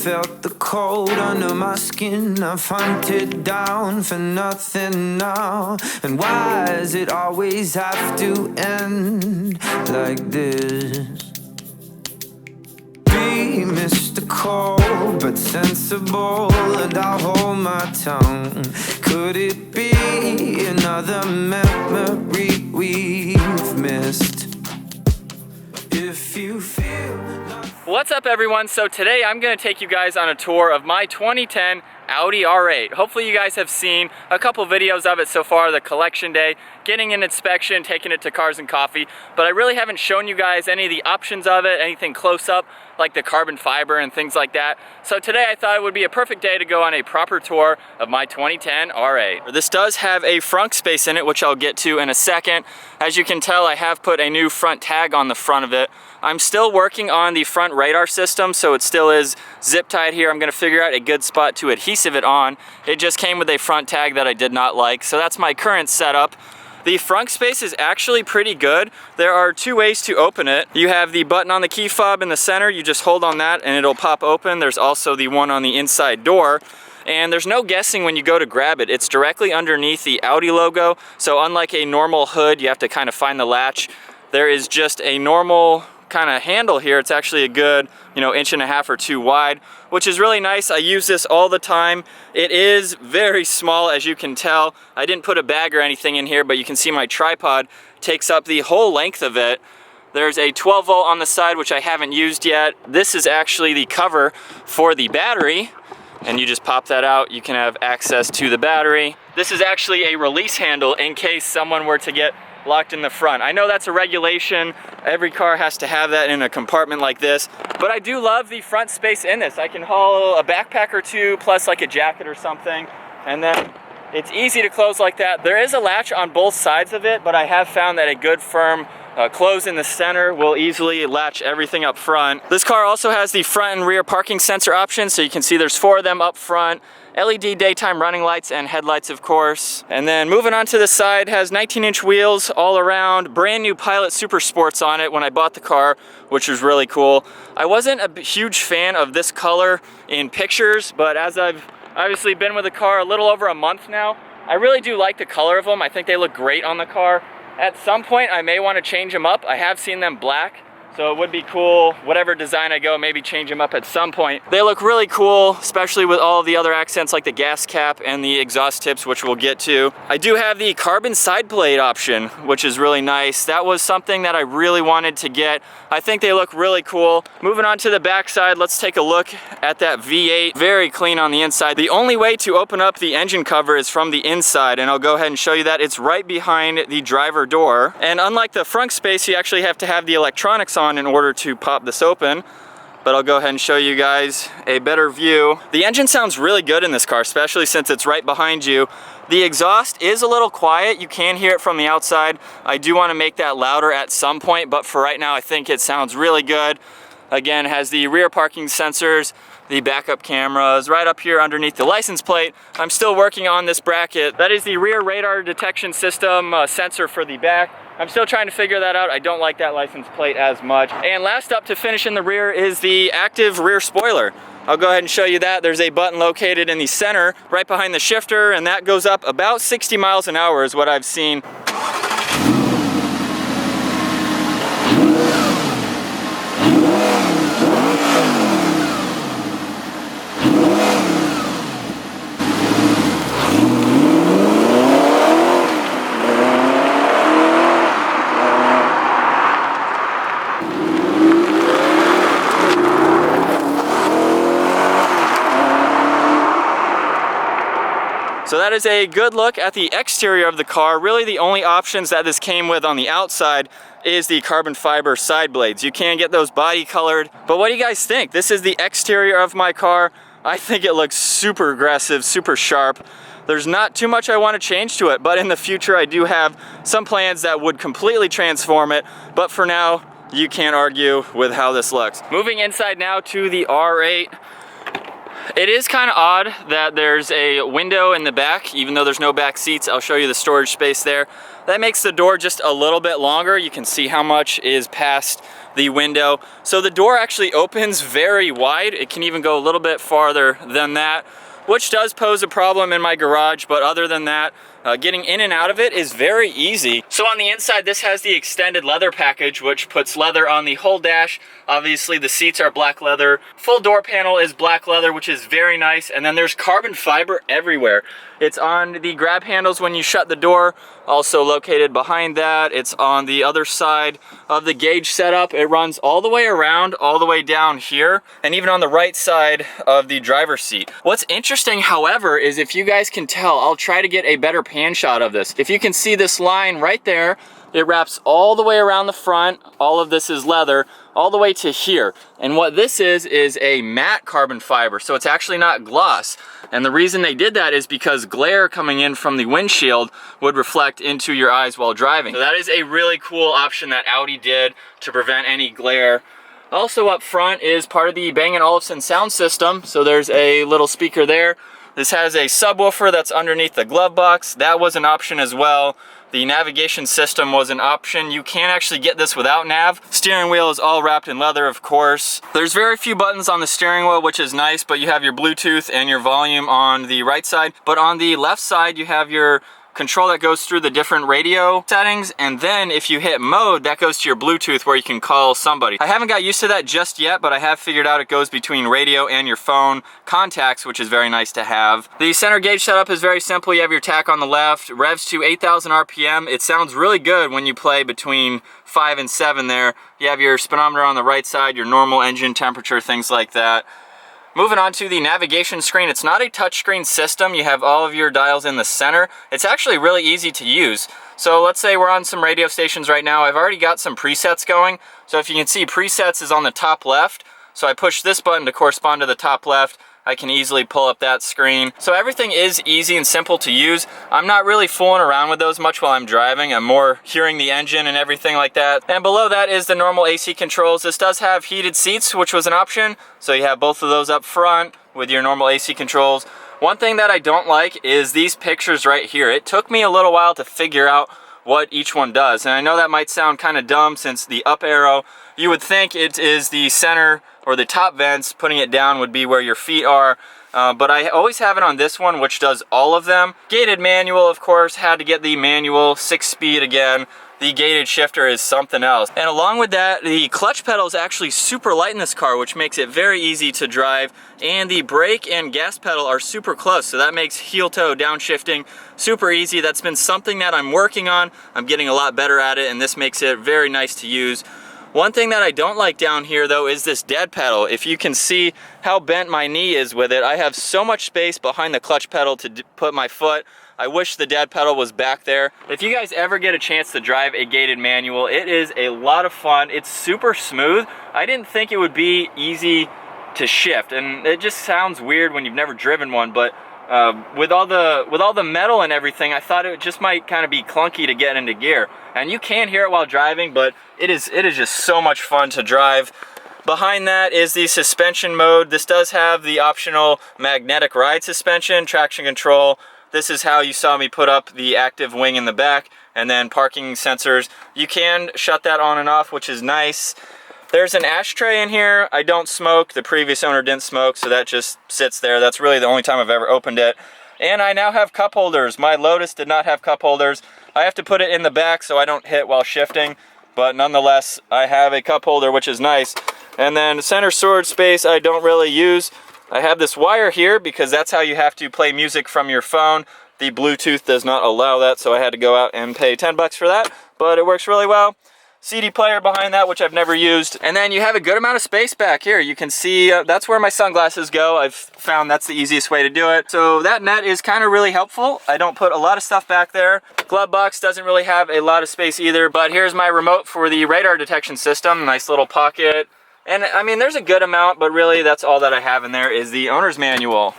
felt the cold under my skin. I've hunted down for nothing now. And why does it always have to end like this? Be mystical but sensible, and I'll hold my tongue. Could it be another memory we've missed? If you feel like... What's up, everyone? So today I'm going to take you guys on a tour of my 2010 Audi R8. Hopefully you guys have seen a couple videos of it so far, the collection day, getting an inspection, taking it to Cars and Coffee, but I really haven't shown you guys any of the options of it, anything close up, like the carbon fiber and things like that. So today I thought it would be a perfect day to go on a proper tour of my 2010 R8. This does have a front space in it, which I'll get to in a second. As you can tell, I have put a new front tag on the front of it. I'm still working on the front radar system, so it still is zip tied here. I'm gonna figure out a good spot to adhesive it on. It just came with a front tag that I did not like, so that's my current setup. The front space is actually pretty good. There are two ways to open it. You have the button on the key fob in the center. You just hold on that and it'll pop open. There's also the one on the inside door. And there's no guessing when you go to grab it. It's directly underneath the Audi logo. So unlike a normal hood, you have to kind of find the latch. There is just a normal kind of handle here. It's actually a good, inch and a half or two wide, which is really nice. I use this all the time. It is very small, as you can tell. I didn't put a bag or anything in here, but you can see my tripod takes up the whole length of it. There's a 12 volt on the side, which I haven't used yet. This is actually the cover for the battery, and you just pop that out. You can have access to the battery. This is actually a release handle in case someone were to get locked in the front. I know that's a regulation. Every car has to have that in a compartment like this, but I do love the front space in this. I can haul a backpack or two, plus like a jacket or something, and then it's easy to close like that. There is a latch on both sides of it, but I have found that a good firm close in the center will easily latch everything up front. This car also has the front and rear parking sensor options, so you can see there's 4 of them up front. LED daytime running lights and headlights, of course. And then moving on to the side, has 19-inch wheels all around, brand new Pilot Super Sports on it when I bought the car, which was really cool. I wasn't a huge fan of this color in pictures, but as I've obviously been with the car a little over a month now, I really do like the color of them. I think they look great on the car. At some point, I may want to change them up. I have seen them black, so it would be cool, whatever design I go, maybe change them up at some point. They look really cool, especially with all of the other accents like the gas cap and the exhaust tips, which we'll get to. I do have the carbon side plate option, which is really nice. That was something that I really wanted to get. I think they look really cool. Moving on to the back side, let's take a look at that V8. Very clean on the inside. The only way to open up the engine cover is from the inside, and I'll go ahead and show you that. It's right behind the driver door. And unlike the front space, you actually have to have the electronics on in order to pop this open, but I'll go ahead and show you guys a better view. The engine sounds really good in this car, especially since it's right behind you. The exhaust is a little quiet. You can hear it from the outside. I do want to make that louder at some point, but for right now I think it sounds really good. Again, it has the rear parking sensors, the backup cameras right up here underneath the license plate. I'm still working on this bracket. That is the rear radar detection system sensor for the back. I'm still trying to figure that out. I don't like that license plate as much. And last up to finish in the rear is the active rear spoiler. I'll go ahead and show you that. There's a button located in the center right behind the shifter, and that goes up about 60 miles an hour is what I've seen. So that is a good look at the exterior of the car. Really the only options that this came with on the outside is the carbon fiber side blades. You can get those body colored, but what do you guys think? This is the exterior of my car. I think it looks super aggressive, super sharp. There's not too much I want to change to it, but in the future I do have some plans that would completely transform it, but for now, you can't argue with how this looks. Moving inside now to the R8. It is kind of odd that there's a window in the back, even though there's no back seats. I'll show you the storage space there. That makes the door just a little bit longer. You can see how much is past the window. So the door actually opens very wide. It can even go a little bit farther than that, which does pose a problem in my garage, but other than that, getting in and out of it is very easy. So on the inside, this has the extended leather package, which puts leather on the whole dash. Obviously, the seats are black leather. Full door panel is black leather, which is very nice. And then there's carbon fiber everywhere. It's on the grab handles when you shut the door, also located behind that. It's on the other side of the gauge setup. It runs all the way around, all the way down here, and even on the right side of the driver's seat. What's interesting, however, is if you guys can tell, I'll try to get a better pan shot of this. If you can see this line right there, it wraps all the way around the front. All of this is leather, all the way to here. And what this is a matte carbon fiber, so it's actually not gloss. And the reason they did that is because glare coming in from the windshield would reflect into your eyes while driving. So that is a really cool option that Audi did to prevent any glare. Also up front is part of the Bang & Olufsen sound system. So there's a little speaker there. This has a subwoofer that's underneath the glove box. That was an option as well. The navigation system was an option. You can actually get this without nav. Steering wheel is all wrapped in leather, of course. There's very few buttons on the steering wheel, which is nice, but you have your Bluetooth and your volume on the right side. But on the left side, you have your control that goes through the different radio settings, and then if you hit mode, that goes to your Bluetooth where you can call somebody. I haven't got used to that just yet, but I have figured out it goes between radio and your phone contacts, which is very nice to have. The center gauge setup is very simple. You have your tach on the left, revs to 8,000 RPM. It sounds really good when you play between 5 and 7 there. You have your speedometer on the right side, your normal engine temperature, things like that. Moving on to the navigation screen, it's not a touchscreen system. You have all of your dials in the center. It's actually really easy to use. So let's say we're on some radio stations right now. I've already got some presets going. So if you can see, presets is on the top left. So I push this button to correspond to the top left. I can easily pull up that screen. So everything is easy and simple to use. I'm not really fooling around with those much while I'm driving. I'm more hearing the engine and everything like that. And below that is the normal AC controls. This does have heated seats, which was an option. So you have both of those up front with your normal AC controls. One thing that I don't like is these pictures right here. It took me a little while to figure out what each one does. And I know that might sound kind of dumb since the up arrow, you would think it is the center or the top vents. Putting it down would be where your feet are. But I always have it on this one, which does all of them. Gated manual, of course, had to get the manual, 6-speed again. The gated shifter is something else. And along with that, the clutch pedal is actually super light in this car, which makes it very easy to drive. And the brake and gas pedal are super close, so that makes heel-toe downshifting super easy. That's been something that I'm working on. I'm getting a lot better at it, and this makes it very nice to use. One thing that I don't like down here though is this dead pedal. If you can see how bent my knee is with it, I have so much space behind the clutch pedal to put my foot. I wish the dead pedal was back there. If you guys ever get a chance to drive a gated manual, it is a lot of fun. It's super smooth. I didn't think it would be easy to shift, and it just sounds weird when you've never driven one, but with all the metal and everything, I thought it just might kind of be clunky to get into gear. And you can hear it while driving, but it is just so much fun to drive. Behind that is the suspension mode. This does have the optional magnetic ride suspension, traction control. This is how you saw me put up the active wing in the back, and then parking sensors. You can shut that on and off, which is nice. There's an ashtray in here. I don't smoke. The previous owner didn't smoke, so that just sits there. That's really the only time I've ever opened it. And I now have cup holders. My Lotus did not have cup holders. I have to put it in the back so I don't hit while shifting, but nonetheless, I have a cup holder, which is nice. And then center storage space I don't really use. I have this wire here because that's how you have to play music from your phone. The Bluetooth does not allow that, so I had to go out and pay 10 bucks for that, but it works really well. CD player behind that, which I've never used. And then you have a good amount of space back here. You can see that's where my sunglasses go. I've found that's the easiest way to do it. So that net is kind of really helpful. I don't put a lot of stuff back there. Glove box doesn't really have a lot of space either, but here's my remote for the radar detection system. Nice little pocket. And I mean, there's a good amount, but really that's all that I have in there is the owner's manual.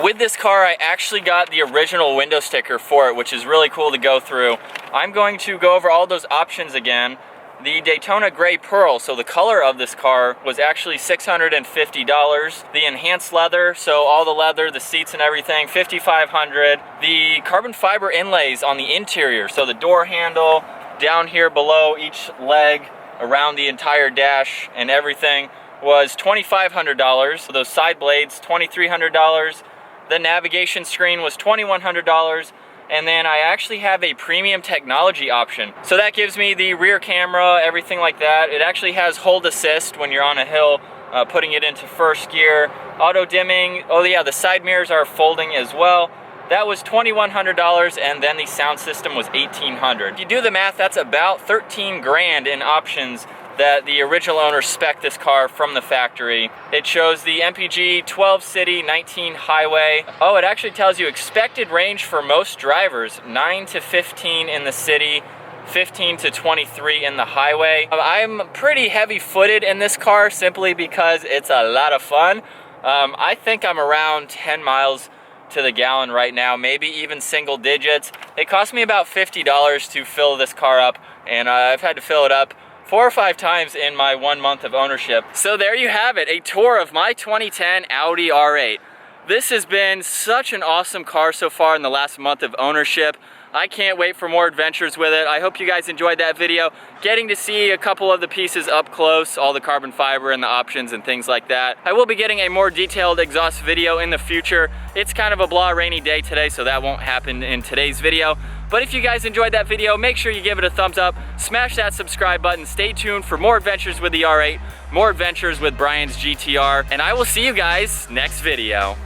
With this car, I actually got the original window sticker for it, which is really cool to go through. I'm going to go over all those options again. the Daytona Gray Pearl, so the color of this car, was actually $650. The enhanced leather, so all the leather, the seats and everything, $5,500. The carbon fiber inlays on the interior, so the door handle, down here below each leg, around the entire dash and everything, was $2,500. So those side blades, $2,300. The navigation screen was $2,100. And then I actually have a premium technology option. So that gives me the rear camera, everything like that. It actually has hold assist when you're on a hill, putting it into first gear. Auto dimming, oh yeah, the side mirrors are folding as well. That was $2,100, and then the sound system was $1,800. If you do the math, that's about 13 grand in options that the original owner spec'd this car from the factory. It shows the MPG 12 city, 19 highway. Oh, it actually tells you expected range for most drivers, 9 to 15 in the city, 15 to 23 in the highway. I'm pretty heavy-footed in this car simply because it's a lot of fun. I think I'm around 10 miles to the gallon right now, maybe even single digits. It cost me about $50 to fill this car up, and I've had to fill it up 4 or 5 times in my 1 month of ownership. So there you have it, a tour of my 2010 Audi R8. This has been such an awesome car so far in the last month of ownership. I can't wait for more adventures with it. I hope you guys enjoyed that video, getting to see a couple of the pieces up close, all the carbon fiber and the options and things like that. I will be getting a more detailed exhaust video in the future. It's kind of a blah rainy day today, so that won't happen in today's video. But if you guys enjoyed that video, make sure you give it a thumbs up, smash that subscribe button, stay tuned for more adventures with the R8, more adventures with Brian's GTR, and I will see you guys next video.